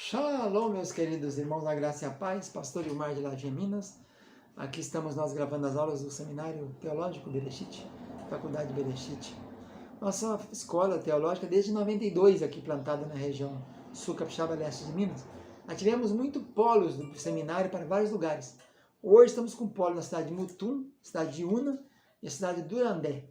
Shalom, meus queridos irmãos da graça e a paz, pastor Ilmar de Laje, Minas. Aqui estamos nós gravando as aulas do Seminário Teológico Bereshit, Faculdade Bereshit. Nossa escola teológica desde 92 aqui plantada na região sul capixaba leste de Minas. Nós tivemos muito polos do seminário para vários lugares. Hoje estamos com polo na cidade de Mutum, cidade de Una e a cidade de Durandé.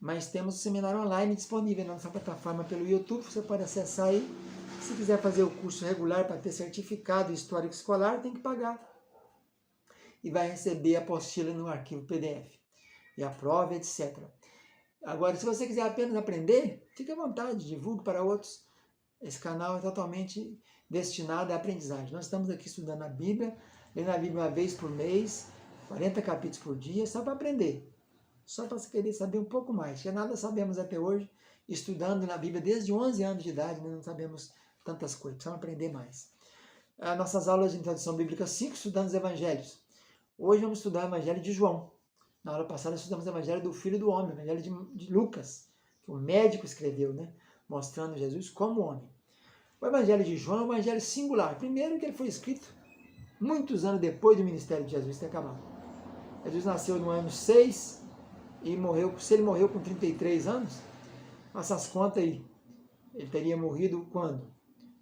Mas temos o seminário online disponível na nossa plataforma pelo YouTube, você pode acessar aí. Se quiser fazer o curso regular para ter certificado histórico escolar, tem que pagar. E vai receber a apostila no arquivo PDF. E a prova, etc. Agora, se você quiser apenas aprender, fique à vontade, divulgue para outros. Esse canal é totalmente destinado à aprendizagem. Nós estamos aqui estudando a Bíblia, lendo a Bíblia uma vez por mês, 40 capítulos por dia, só para aprender. Só para querer saber um pouco mais, que nada sabemos até hoje, estudando na Bíblia desde 11 anos de idade, nós não sabemos tantas coisas, precisamos aprender mais. As nossas aulas de introdução bíblica 5, estudando os evangelhos. Hoje vamos estudar o evangelho de João. Na aula passada estudamos o evangelho do Filho do Homem, o evangelho de Lucas, que o médico escreveu, né? Mostrando Jesus como homem. O evangelho de João é um evangelho singular. Primeiro que ele foi escrito muitos anos depois do ministério de Jesus ter acabado. Jesus nasceu no ano 6 e morreu, se ele morreu com 33 anos, faça as contas aí, ele teria morrido quando?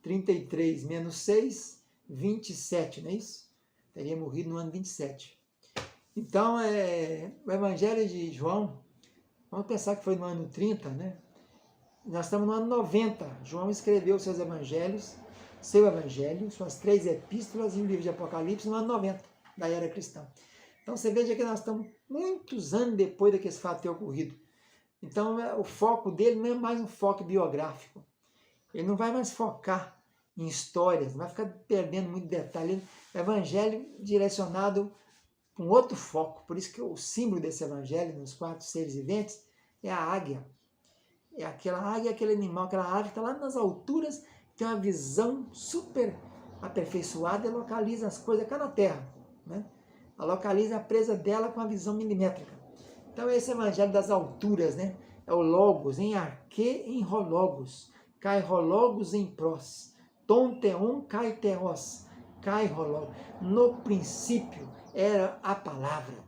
33 menos 6, 27, não é isso? Teria morrido no ano 27. Então, o Evangelho de João, vamos pensar que foi no ano 30, né? Nós estamos no ano 90. João escreveu seus evangelhos, seu evangelho, suas 3 epístolas e o livro de Apocalipse no ano 90, da era cristã. Então, você veja que nós estamos muitos anos depois daquele fato ter ocorrido. Então, o foco dele não é mais um foco biográfico. Ele não vai mais focar em histórias, não vai ficar perdendo muito detalhe. O evangelho direcionado para um outro foco. Por isso que o símbolo desse evangelho, nos 4 seres viventes, é a águia. É aquela águia, aquele animal, aquela ave que está lá nas alturas, tem uma visão super aperfeiçoada e localiza as coisas cá na terra. Né? Ela localiza a presa dela com a visão milimétrica. Então esse evangelho das alturas, né? É o logos, em arque, em rologos, kai rologos em pros, ton teon kai teos, kai rologos. No princípio era a palavra.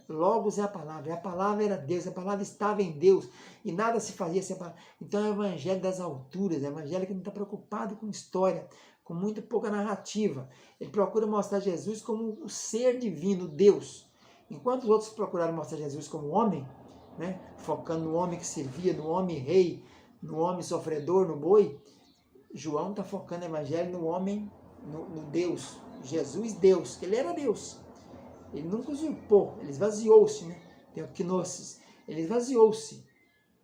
Logos é a palavra era Deus, a palavra estava em Deus e nada se fazia sem a palavra. Então é o evangelho das alturas, é o evangelho que não está preocupado com história, com muito pouca narrativa. Ele procura mostrar Jesus como o ser divino, Deus. Enquanto os outros procuraram mostrar Jesus como homem, né, focando no homem que servia, no homem rei, no homem sofredor, no boi, João está focando o evangelho no homem, no Deus, Jesus Deus, que ele era Deus. Ele nunca usurpou, ele esvaziou-se, né? Tem o quinosis, ele esvaziou-se,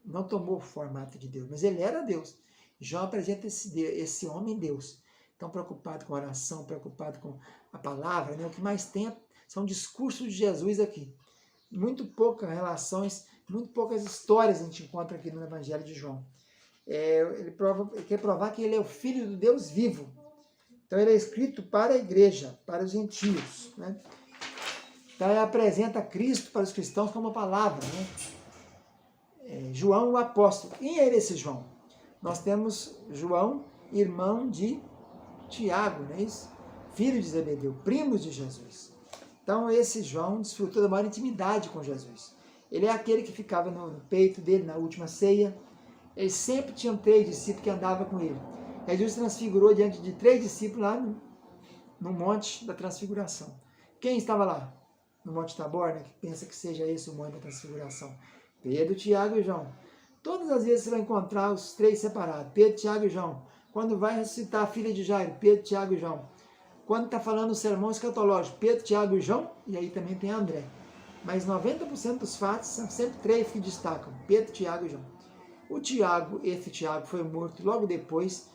não tomou o formato de Deus, mas ele era Deus. João apresenta esse homem Deus, tão preocupado com a oração, preocupado com a palavra, né? O que mais tem são discursos de Jesus aqui. Muito poucas relações, muito poucas histórias a gente encontra aqui no Evangelho de João. Ele quer provar que ele é o Filho do Deus vivo. Então ele é escrito para a igreja, para os gentios. Né? Então ele apresenta Cristo para os cristãos como a palavra. Né? João, o apóstolo. Quem é esse João? Nós temos João, irmão de Tiago, não é isso? Filho de Zebedeu, primos de Jesus. Então esse João desfrutou da maior intimidade com Jesus. Ele é aquele que ficava no peito dele na última ceia. Ele sempre tinha 3 discípulos que andavam com ele. Jesus transfigurou diante de 3 discípulos lá no Monte da Transfiguração. Quem estava lá? No Monte Tabor, né? Que pensa que seja esse o Monte da Transfiguração. Pedro, Tiago e João. Todas as vezes você vai encontrar os 3 separados. Pedro, Tiago e João. Quando vai ressuscitar a filha de Jairo, Pedro, Tiago e João. Quando está falando o sermão escatológico, Pedro, Tiago e João, e aí também tem André. Mas 90% dos fatos são sempre 3 que destacam, Pedro, Tiago e João. Esse Tiago foi morto logo depois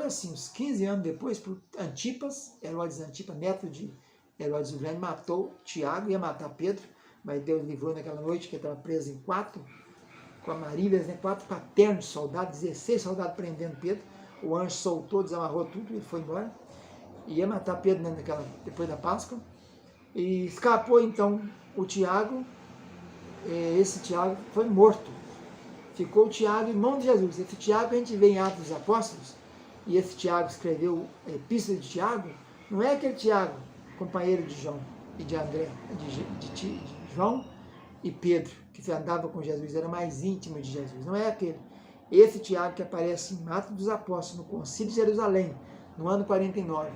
assim, uns 15 anos depois, por Antipas, Herodes Antipas, neto de Herodes o Grande, matou Tiago, ia matar Pedro, mas Deus livrou naquela noite, que ele estava preso em 4, com amarílias, né, 4 paternos soldados, 16 soldados prendendo Pedro, o anjo soltou, desamarrou tudo, ele foi embora. Ia matar Pedro depois da Páscoa, e escapou então o Tiago. Esse Tiago foi morto, ficou o Tiago, irmão de Jesus. Esse Tiago a gente vê em Atos dos Apóstolos, e esse Tiago escreveu a Epístola de Tiago, não é aquele Tiago, companheiro de João e de André, de João e Pedro, que andava com Jesus, era mais íntimo de Jesus, não é aquele. Esse Tiago que aparece em Atos dos Apóstolos, no Concílio de Jerusalém, no ano 49,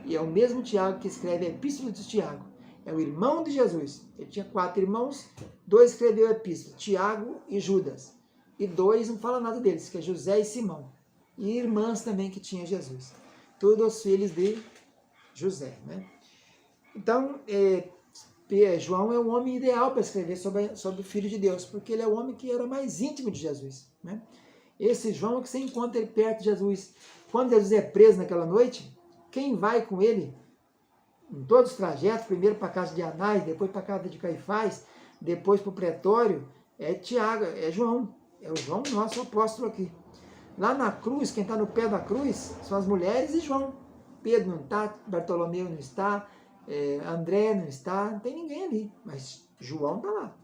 e é o mesmo Tiago que escreve a Epístola de Tiago, é o irmão de Jesus. Ele tinha 4 irmãos, 2 escreveu a Epístola, Tiago e Judas, e 2 não fala nada deles, que é José e Simão, e irmãs também que tinha Jesus, todos os filhos de José, né? Então, João é o homem ideal para escrever sobre o Filho de Deus, porque ele é o homem que era mais íntimo de Jesus, né? Esse João é que você encontra ele perto de Jesus. Quando Jesus é preso naquela noite, quem vai com ele em todos os trajetos, primeiro para a casa de Anás, depois para a casa de Caifás, depois para o pretório, é Tiago, é João. É o João, nosso apóstolo aqui. Lá na cruz, quem está no pé da cruz são as mulheres e João. Pedro não está, Bartolomeu não está, André não está, não tem ninguém ali. Mas João está lá.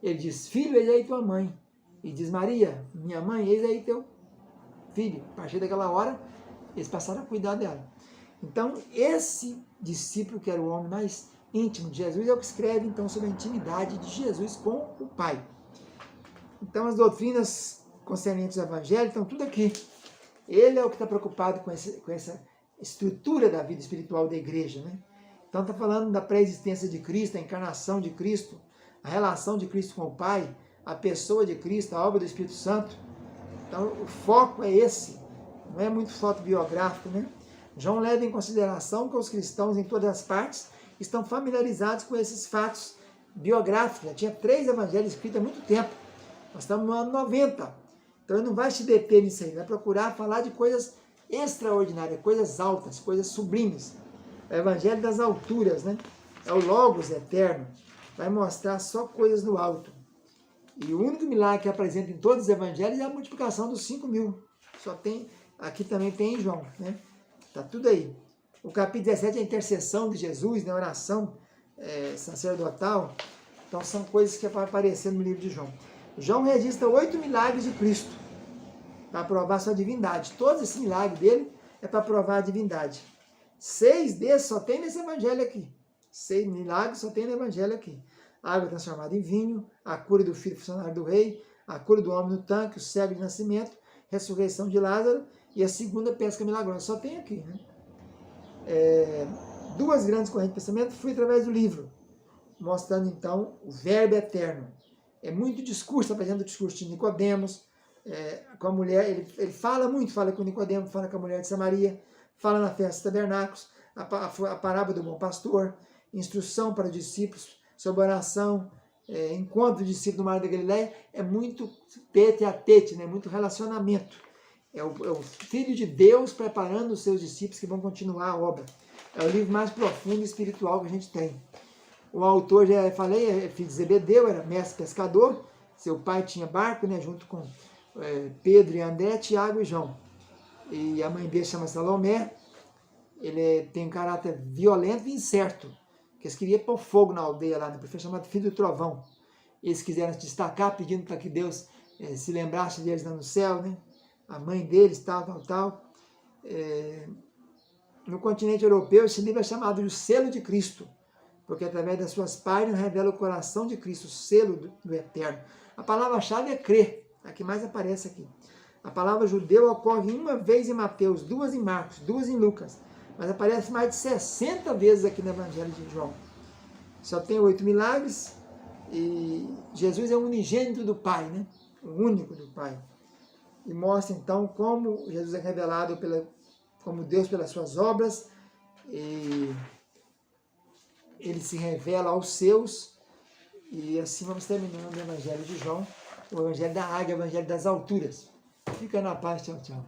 Ele diz, filho, eis aí tua mãe. E diz, Maria, minha mãe, eis aí teu filho. A partir daquela hora, eles passaram a cuidar dela. Então, esse discípulo, que era o homem mais íntimo de Jesus, é o que escreve, então, sobre a intimidade de Jesus com o Pai. Então, as doutrinas concernentes ao Evangelho estão tudo aqui. Ele é o que está preocupado com essa estrutura da vida espiritual da igreja, né? Então, está falando da pré-existência de Cristo, a encarnação de Cristo, a relação de Cristo com o Pai, a pessoa de Cristo, a obra do Espírito Santo. Então, o foco é esse, não é muito foto biográfico, né? João leva em consideração que os cristãos em todas as partes estão familiarizados com esses fatos biográficos. Já tinha 3 evangelhos escritos há muito tempo. Nós estamos no ano 90. Então ele não vai se deter nisso aí, vai procurar falar de coisas extraordinárias, coisas altas, coisas sublimes. O evangelho das alturas, né? É o Logos eterno. Vai mostrar só coisas do alto. E o único milagre que apresenta em todos os evangelhos é a multiplicação dos 5.000. Só tem, aqui também tem em João, né? Está tudo aí. O capítulo 17 é a intercessão de Jesus, né? A oração sacerdotal. Então são coisas que vão aparecer no livro de João. João registra 8 milagres de Cristo para provar sua divindade. Todos esses milagres dele é para provar a divindade. 6 desses só tem nesse evangelho aqui. 6 milagres só tem no evangelho aqui. A água transformada em vinho, a cura do filho funcionário do rei, a cura do homem no tanque, o cego de nascimento, ressurreição de Lázaro e a segunda pesca milagrosa. Só tem aqui, né? 2 grandes correntes de pensamento fui através do livro, mostrando então o verbo eterno. É muito discurso, apresenta o discurso de Nicodemos, com a mulher, ele fala muito, fala com Nicodemos, fala com a mulher de Samaria, fala na festa dos tabernáculos, a parábola do bom pastor, instrução para os discípulos sobre oração, encontro do discípulo no mar da Galileia, é muito tete a tete, né? Muito relacionamento. É o Filho de Deus preparando os seus discípulos que vão continuar a obra. É o livro mais profundo e espiritual que a gente tem. O autor, já falei, é filho de Zebedeu, era mestre pescador. Seu pai tinha barco, né, junto com Pedro e André, Tiago e João. E a mãe dele chama Salomé. Ele tem um caráter violento e incerto, que eles queriam pôr fogo na aldeia lá, foi chamado Filho do Trovão. Eles quiseram se destacar, pedindo para que Deus se lembrasse deles lá no céu, né? A mãe deles, tal. No continente europeu, esse livro é chamado de O Selo de Cristo, porque através das suas páginas revela o coração de Cristo, o selo do Eterno. A palavra-chave é crer, a que mais aparece aqui. A palavra judeu ocorre 1 vez em Mateus, 2 em Marcos, 2 em Lucas, mas aparece mais de 60 vezes aqui no Evangelho de João. Só tem 8 milagres e Jesus é o unigênito do Pai, né? O único do Pai. E mostra então como Jesus é revelado como Deus pelas suas obras, e ele se revela aos seus, e assim vamos terminando o Evangelho de João, o Evangelho da Águia, o Evangelho das Alturas. Fica na paz, tchau, tchau.